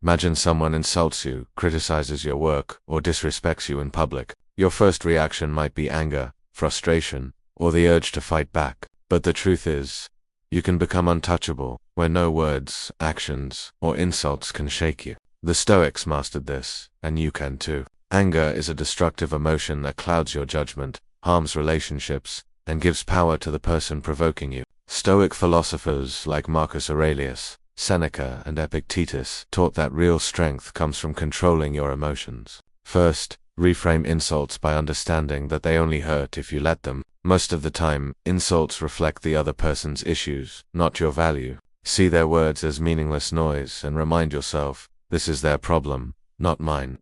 Imagine someone insults you, criticizes your work, or disrespects you in public. Your first reaction might be anger, frustration, or the urge to fight back. But the truth is, you can become untouchable, where no words, actions, or insults can shake you. The Stoics mastered this, and you can too. Anger is a destructive emotion that clouds your judgment, harms relationships, and gives power to the person provoking you. Stoic philosophers like Marcus Aurelius, Seneca, and Epictetus taught that real strength comes from controlling your emotions. First, reframe insults by understanding that they only hurt if you let them. Most of the time, insults reflect the other person's issues, not your value. See their words as meaningless noise and remind yourself, this is their problem, not mine.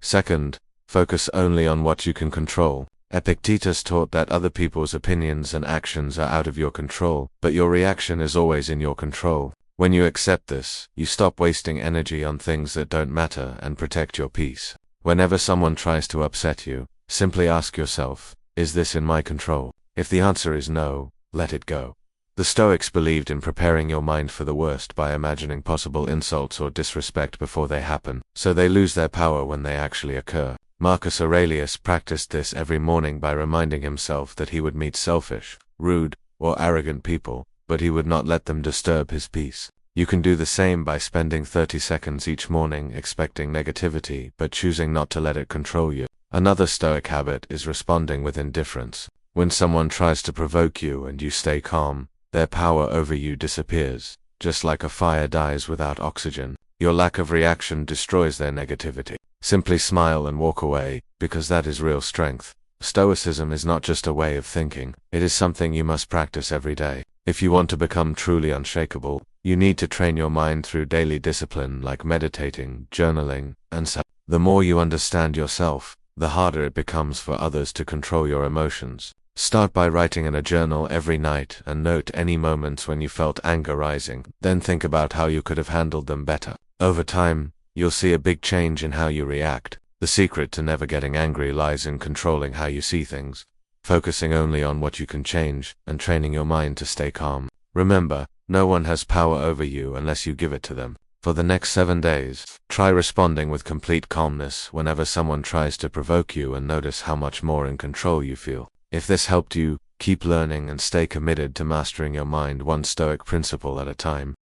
Second, focus only on what you can control. Epictetus taught that other people's opinions and actions are out of your control, but your reaction is always in your control. When you accept this, you stop wasting energy on things that don't matter and protect your peace. Whenever someone tries to upset you, simply ask yourself, is this in my control? If the answer is no, let it go. The Stoics believed in preparing your mind for the worst by imagining possible insults or disrespect before they happen, so they lose their power when they actually occur. Marcus Aurelius practiced this every morning by reminding himself that he would meet selfish, rude, or arrogant people, but he would not let them disturb his peace. You can do the same by spending 30 seconds each morning expecting negativity but choosing not to let it control you. Another Stoic habit is responding with indifference. When someone tries to provoke you and you stay calm, their power over you disappears, just like a fire dies without oxygen. Your lack of reaction destroys their negativity. Simply smile and walk away, because that is real strength. Stoicism is not just a way of thinking, it is something you must practice every day. If you want to become truly unshakable, you need to train your mind through daily discipline like meditating, journaling, and so. The more you understand yourself, the harder it becomes for others to control your emotions. Start by writing in a journal every night and note any moments when you felt anger rising. Then think about how you could have handled them better. Over time, you'll see a big change in how you react. The secret to never getting angry lies in controlling how you see things, focusing only on what you can change, and training your mind to stay calm. Remember, no one has power over you unless you give it to them. For the next 7 days, try responding with complete calmness whenever someone tries to provoke you and notice how much more in control you feel. If this helped you, keep learning and stay committed to mastering your mind one Stoic principle at a time.